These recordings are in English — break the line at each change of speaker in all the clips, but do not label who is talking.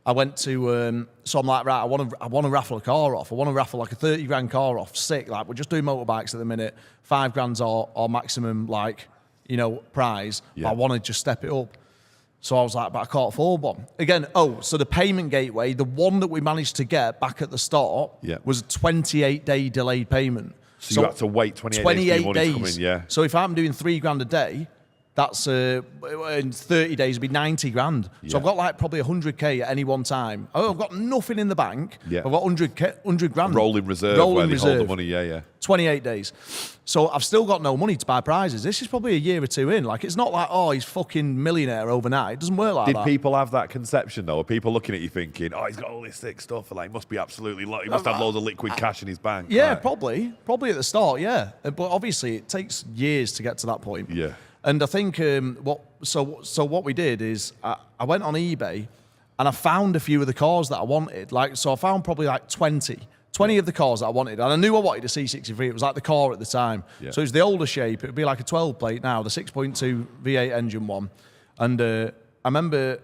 I went to, so I'm like, right, I want to raffle a car off. I want to raffle like a 30 grand car off. Sick. Like, we're just doing motorbikes at the minute. 5 grand's our maximum, like, you know, prize.
Yeah.
I want to just step it up. So I was like, but I can't afford one. Again, so the payment gateway, the one that we managed to get back at the start was a 28-day delayed payment.
So you had to wait 28 days for your money to come in, yeah.
So if I'm doing 3 grand a day, that's in 30 days it'd be 90 grand. So I've got like probably 100k at any one time. I've got nothing in the bank. Yeah. I've got 100 grand.
Rolling reserve where they hold the money, yeah.
28 days. So I've still got no money to buy prizes. This is probably a year or two in. Like, it's not like, oh, he's fucking millionaire overnight. It doesn't work like that.
Did people have that conception, though? Are people looking at you thinking, oh, he's got all this sick stuff, like, he must be absolutely, he must have loads of liquid cash in his bank.
Yeah,
like.
Probably at the start, yeah. But obviously it takes years to get to that point.
Yeah.
And I think what we did is I went on eBay and I found a few of the cars that I wanted. Like, so I found probably like 20 of the cars that I wanted. And I knew I wanted a C63. It was like the car at the time. Yeah. So it was the older shape. It would be like a 12 plate now, the 6.2 V8 engine one. And I remember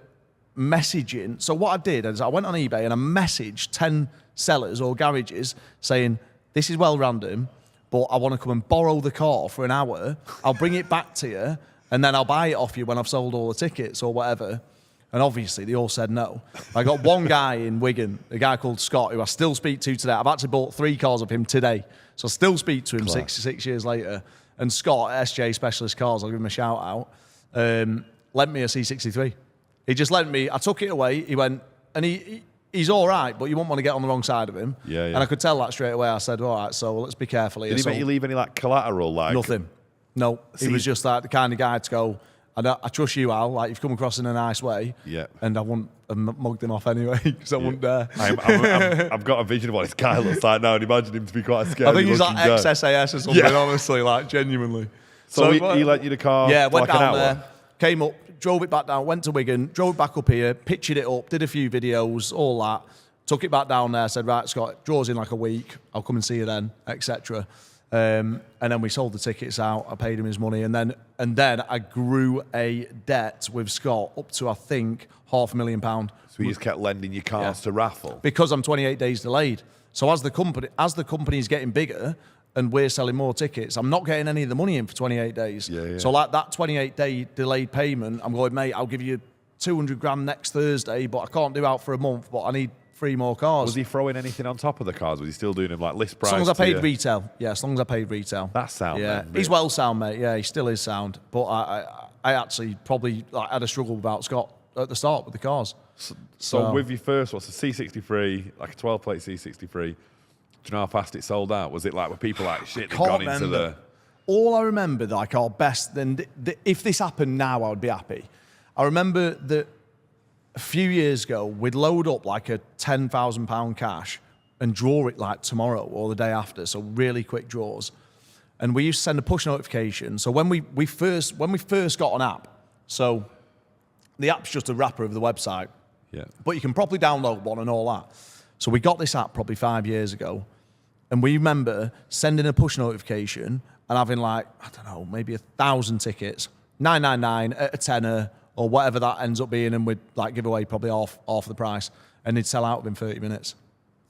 messaging. So what I did is I went on eBay and I messaged 10 sellers or garages saying, this is well random, but I want to come and borrow the car for an hour. I'll bring it back to you, and then I'll buy it off you when I've sold all the tickets or whatever. And obviously, they all said no. I got one guy in Wigan, a guy called Scott, who I still speak to today. I've actually bought 3 cars of him today. So I still speak to him 66 years later. And Scott, SJ Specialist Cars, I'll give him a shout out, lent me a C63. He just lent me, I took it away, he went, and he's all right, but you won't want to get on the wrong side of him. Yeah. And I could tell that straight away. I said, all right, so let's be careful here.
Did he make you leave any like collateral? Like
nothing. No. He was just like the kind of guy to go, I trust you, Al. Like, you've come across in a nice way. Yeah. And I wouldn't have mugged him off anyway because I wouldn't dare.
I've got a vision of what this guy looks like now and imagine him to be quite scary.
I think he's like ex-SAS or something, honestly, like genuinely.
So he lent you the car for
went
like
down
an hour?
there, came up, drove it back down, went to Wigan, drove it back up here, pictured it up, did a few videos, all that. Took it back down there, said, right, Scott, draws in like a week. I'll come and see you then, etc. And then we sold the tickets out. I paid him his money. And then I grew a debt with Scott up to, I think, £500,000.
So you just kept lending your cars to Raffle?
Because I'm 28 days delayed. So as the company's getting bigger and we're selling more tickets, I'm not getting any of the money in for 28 days. Yeah. So like that 28-day delayed payment, I'm going, mate, I'll give you 200 grand next Thursday, but I can't do out for a month, but I need 3 more cars.
Was he throwing anything on top of the cars? Was he still doing them like list price?
As long as I paid retail. Yeah, as long as I paid retail.
That's sound.
Yeah,
then,
he's well sound, mate. Yeah, he still is sound. But I actually probably had a struggle about Scott at the start with the cars.
So with your first, what's a C63, like a 12 plate C63, do you know how fast it sold out? Was it like, were people like, shit, they've gone into the...
All I remember, like our best, then if this happened now, I would be happy. I remember that a few years ago, we'd load up like a £10,000 cash and draw it like tomorrow or the day after, so really quick draws. And we used to send a push notification. So when we first got an app, so the app's just a wrapper of the website, but you can properly download one and all that. So we got this app probably 5 years ago, and we remember sending a push notification and having like, I don't know, maybe 1,000 tickets, 999 at a tenner, or whatever that ends up being, and we'd like give away probably half the price, and they'd sell out within 30 minutes.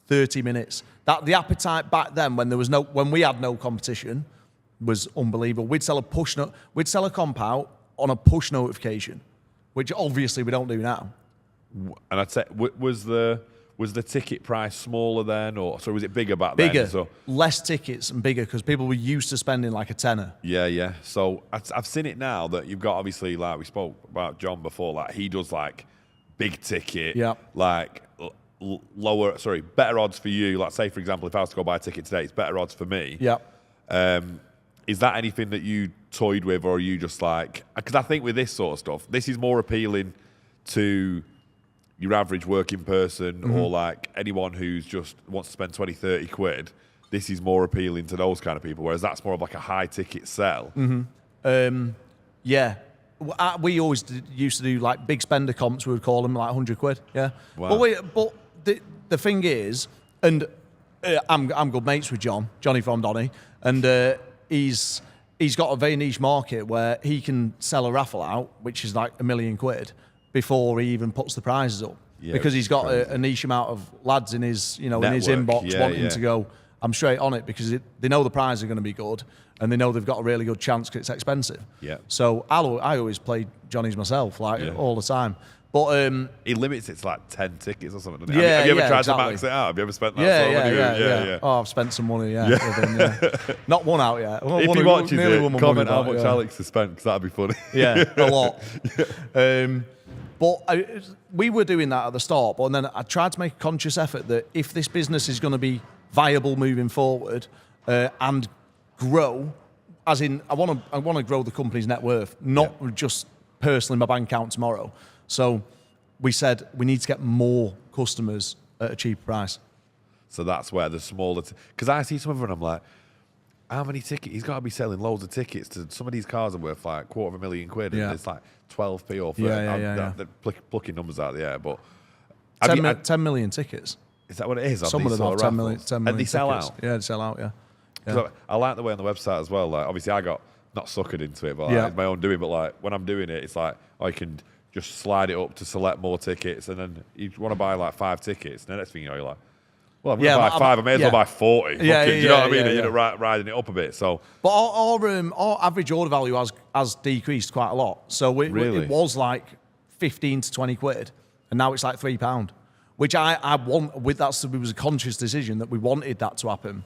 30 minutes. That the appetite back then, when we had no competition, was unbelievable. We'd sell a comp out on a push notification, which obviously we don't do now.
And I'd say, was the ticket price smaller then, or so was it bigger back then?
Bigger, less tickets and bigger, because people were used to spending like a tenner.
Yeah. So I've seen it now that you've got, obviously, like we spoke about John before, like he does like big ticket, like better odds for you. Like say, for example, if I was to go buy a ticket today, it's better odds for me. Yeah. Is that anything that you toyed with, or are you just like, because I think with this sort of stuff, this is more appealing to your average working person, or like anyone who's just wants to spend 20, 30 quid. This is more appealing to those kind of people, whereas that's more of like a high ticket sell. Yeah. We always used to do like big spender comps, we would call them, like 100 quid. Yeah. Wow. But the thing is, and I'm good mates with Johnny from Donny, and he's got a very niche market where he can sell a raffle out, which is like £1 million, before he even puts the prizes up.
because he's got a niche amount of lads in his, in his inbox wanting to go. I'm straight on it because they know the prizes are going to be good and they know they've got a really good chance because it's expensive.
Yeah.
So I always play Johnny's myself, all the time. But
he limits it to like 10 tickets or something. Doesn't he? Have you ever tried to max it out? Have you ever spent that?
Yeah. Oh, I've spent some money. With him, Not one out yet.
If he watches it, comment how much Alex has spent because that'd be funny.
Yeah, a lot. But we were doing that at the start, but then I tried to make a conscious effort that if this business is going to be viable moving forward and grow, as in I want to grow the company's net worth, not just personally my bank account tomorrow. So we said we need to get more customers at a cheaper price.
So that's where the smaller, because I see some of them and I'm like, how many tickets? He's got to be selling loads of tickets to some of these cars are worth like £250,000 and it's like 12p or 30. They're plucking numbers out of the air, but
10 million tickets.
Is that what it is?
Some of them have 10 million
and they sell
tickets.
out.
Yeah, they sell out.
I like the way on the website as well. Like obviously I got not suckered into it, but it's my own doing. But like when I'm doing it, it's like I can just slide it up to select more tickets, and then you want to buy like 5 tickets, and the next thing you know, you're like, well, I'm going to buy 5. I may as well buy 40. Do you know what I mean? And you're riding it up a bit. So,
but our average order value has decreased quite a lot. So it was like 15 to 20 quid, and now it's like £3, which I want. It was a conscious decision that we wanted that to happen.